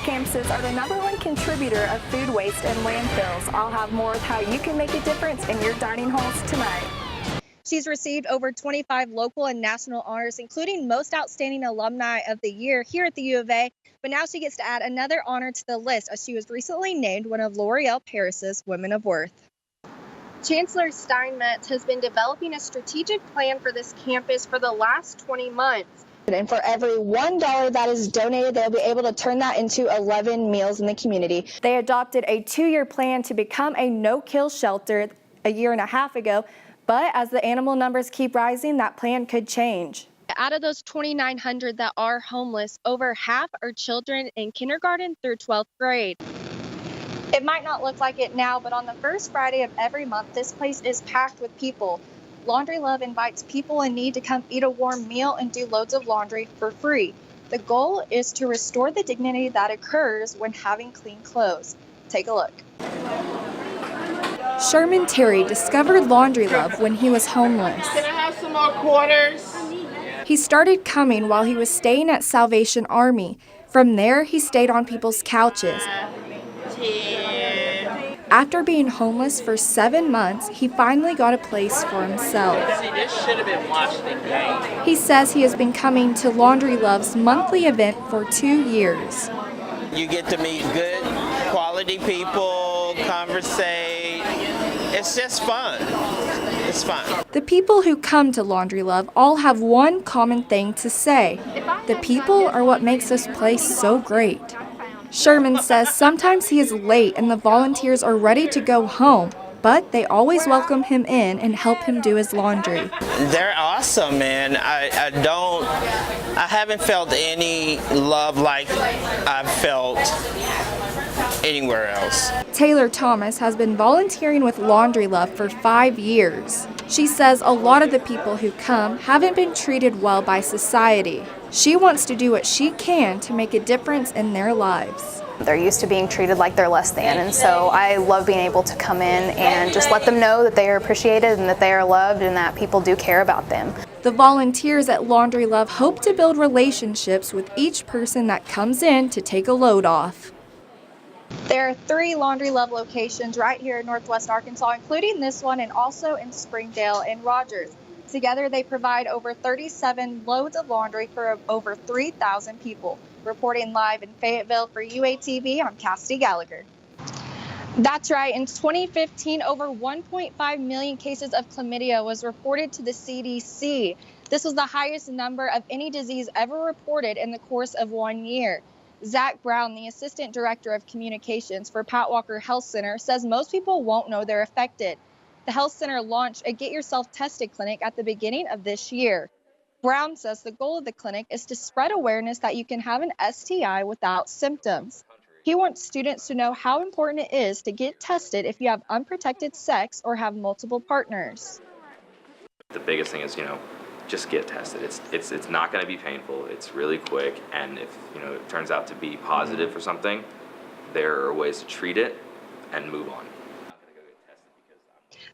campuses are the #1 contributor of food waste in landfills. I'll have more with how you can make a difference in your dining halls tonight. She's received over 25 local and national honors, including Most Outstanding Alumni of the Year here at the U of A, but now she gets to add another honor to the list as she was recently named one of L'Oreal Paris's Women of Worth. Chancellor Steinmetz has been developing a strategic plan for this campus for the last 20 months. And for every $1 that is donated, they'll be able to turn that into 11 meals in the community. They adopted a 2-year plan to become a no-kill shelter a year and a half ago, but as the animal numbers keep rising, that plan could change. Out of those 2,900 that are homeless, over half are children in kindergarten through 12th grade. It might not look like it now, but on the first Friday of every month, this place is packed with people. Laundry Love invites people in need to come eat a warm meal and do loads of laundry for free. The goal is to restore the dignity that occurs when having clean clothes. Take a look. Sherman Terry discovered Laundry Love when he was homeless. Can I have some more quarters? He started coming while he was staying at Salvation Army. From there, he stayed on people's couches. After being homeless for 7 months, he finally got a place for himself. See, this should have been washed and cleaned. He says he has been coming to Laundry Love's monthly event for 2 years. You get to meet good, quality people, conversate. It's just fun. It's fun. The people who come to Laundry Love all have one common thing to say. The people are what makes this place so great. Sherman says sometimes he is late and the volunteers are ready to go home, but they always welcome him in and help him do his laundry. They're awesome, man. I haven't felt any love like I've felt anywhere else. Taylor Thomas has been volunteering with Laundry Love for 5 years. She says a lot of the people who come haven't been treated well by society. She wants to do what she can to make a difference in their lives. They're used to being treated like they're less than, and so I love being able to come in and just let them know that they are appreciated and that they are loved and that people do care about them. The volunteers at Laundry Love hope to build relationships with each person that comes in to take a load off. There are 3 Laundry Love locations right here in Northwest Arkansas, including this one and also in Springdale and Rogers. Together, they provide over 37 loads of laundry for over 3,000 people. Reporting live in Fayetteville for UATV, I'm Cassidy Gallagher. That's right. In 2015, over 1.5 million cases of chlamydia was reported to the CDC. This was the highest number of any disease ever reported in the course of 1 year. Zach Brown, the Assistant Director of Communications for Pat Walker Health Center, says most people won't know they're affected. The health center launched a Get Yourself Tested clinic at the beginning of this year. Brown says the goal of the clinic is to spread awareness that you can have an STI without symptoms. He wants students to know how important it is to get tested if you have unprotected sex or have multiple partners. The biggest thing is, just get tested. It's not going to be painful. It's really quick, and if it turns out to be positive for something, there are ways to treat it and move on.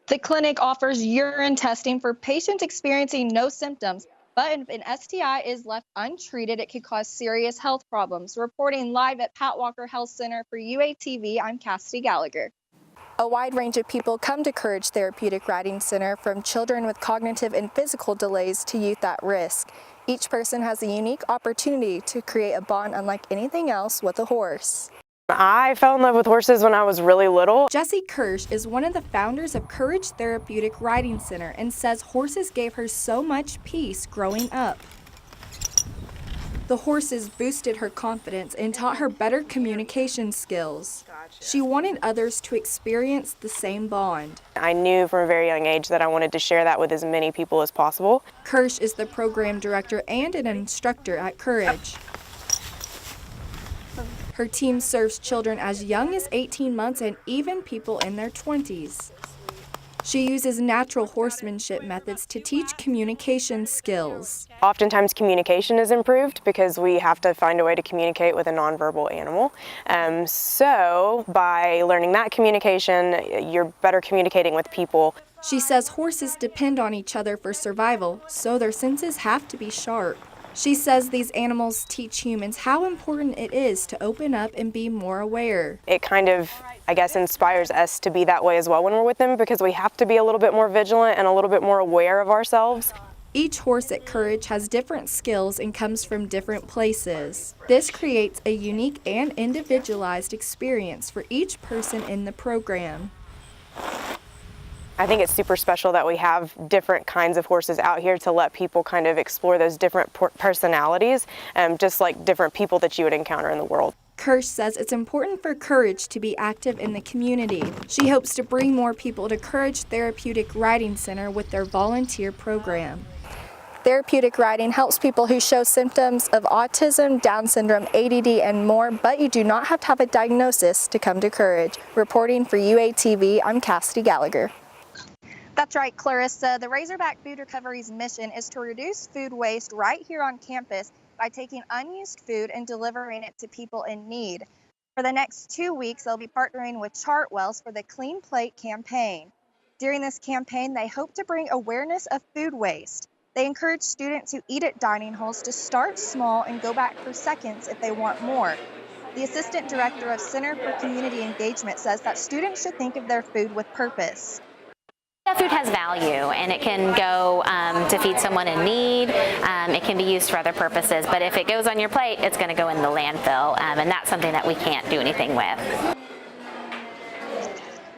The clinic offers urine testing for patients experiencing no symptoms, but if an STI is left untreated, it could cause serious health problems. Reporting live at Pat Walker Health Center for UATV, I'm Cassidy Gallagher. A wide range of people come to Courage Therapeutic Riding Center, from children with cognitive and physical delays to youth at risk. Each person has a unique opportunity to create a bond unlike anything else with a horse. I fell in love with horses when I was really little. Jessie Kirsch is one of the founders of Courage Therapeutic Riding Center and says horses gave her so much peace growing up. The horses boosted her confidence and taught her better communication skills. She wanted others to experience the same bond. I knew from a very young age that I wanted to share that with as many people as possible. Kirsch is the program director and an instructor at Courage. Her team serves children as young as 18 months and even people in their 20s. She uses natural horsemanship methods to teach communication skills. Oftentimes communication is improved because we have to find a way to communicate with a nonverbal animal. So by learning that communication, you're better communicating with people. She says horses depend on each other for survival, so their senses have to be sharp. She says these animals teach humans how important it is to open up and be more aware. It kind of, I guess, inspires us to be that way as well when we're with them, because we have to be a little bit more vigilant and a little bit more aware of ourselves. Each horse at Courage has different skills and comes from different places. This creates a unique and individualized experience for each person in the program. I think it's super special that we have different kinds of horses out here to let people kind of explore those different personalities, just like different people that you would encounter in the world. Kirsch says it's important for Courage to be active in the community. She hopes to bring more people to Courage Therapeutic Riding Center with their volunteer program. Therapeutic riding helps people who show symptoms of autism, Down syndrome, ADD, and more, but you do not have to have a diagnosis to come to Courage. Reporting for UATV, I'm Cassidy Gallagher. That's right, Clarissa. The Razorback Food Recovery's mission is to reduce food waste right here on campus by taking unused food and delivering it to people in need. For the next 2 weeks, they'll be partnering with Chartwells for the Clean Plate campaign. During this campaign, they hope to bring awareness of food waste. They encourage students who eat at dining halls to start small and go back for seconds if they want more. The Assistant Director of Center for Community Engagement says that students should think of their food with purpose. That food has value, and it can go to feed someone in need. It can be used for other purposes, but if it goes on your plate, it's going to go in the landfill, and that's something that we can't do anything with.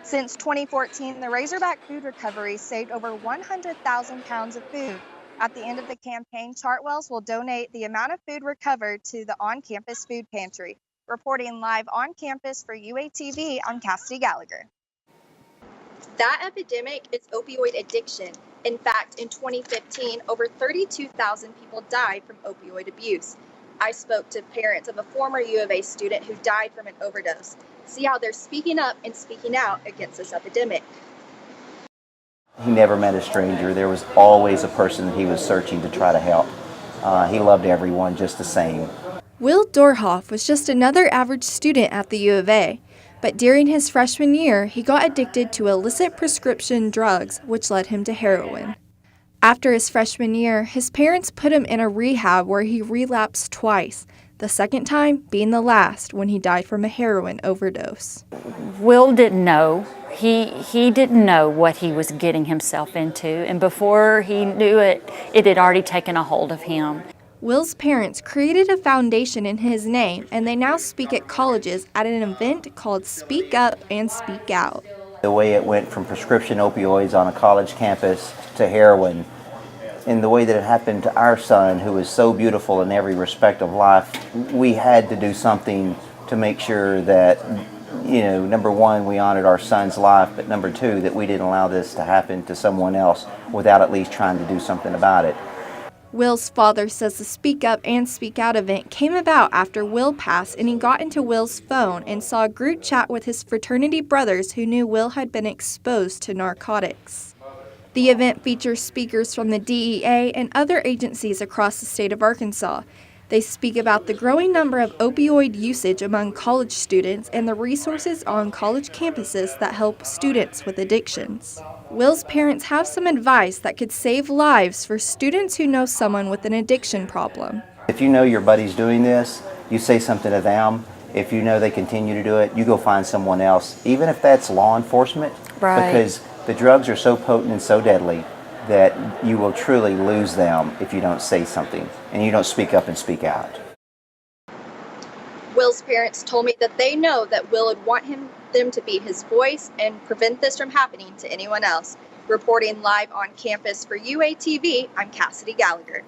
Since 2014, the Razorback Food Recovery saved over 100,000 pounds of food. At the end of the campaign, Chartwells will donate the amount of food recovered to the on-campus food pantry. Reporting live on campus for UATV, I'm Cassidy Gallagher. That epidemic is opioid addiction. In fact, in 2015, over 32,000 people died from opioid abuse. I spoke to parents of a former U of A student who died from an overdose. See how they're speaking up and speaking out against this epidemic. He never met a stranger. There was always a person that he was searching to try to help. He loved everyone just the same. Will Dorhoff was just another average student at the U of A. But during his freshman year, he got addicted to illicit prescription drugs, which led him to heroin. After his freshman year, his parents put him in a rehab where he relapsed twice, the second time being the last when he died from a heroin overdose. Will didn't know. He didn't know what he was getting himself into, and before he knew it, it had already taken a hold of him. Will's parents created a foundation in his name, and they now speak at colleges at an event called Speak Up and Speak Out. The way it went from prescription opioids on a college campus to heroin, and the way that it happened to our son, who is so beautiful in every respect of life, we had to do something to make sure that, number one, we honored our son's life, but number two, that we didn't allow this to happen to someone else without at least trying to do something about it. Will's father says the Speak Up and Speak Out event came about after Will passed, and he got into Will's phone and saw a group chat with his fraternity brothers who knew Will had been exposed to narcotics. The event features speakers from the DEA and other agencies across the state of Arkansas. They speak about the growing number of opioid usage among college students and the resources on college campuses that help students with addictions. Will's parents have some advice that could save lives for students who know someone with an addiction problem. If you know your buddy's doing this, you say something to them. If you know they continue to do it, you go find someone else, even if that's law enforcement, because the drugs are so potent and so deadly that you will truly lose them if you don't say something and you don't speak up and speak out. Will's parents told me that they know that Will would want them to be his voice and prevent this from happening to anyone else. Reporting live on campus for UATV, I'm Cassidy Gallagher.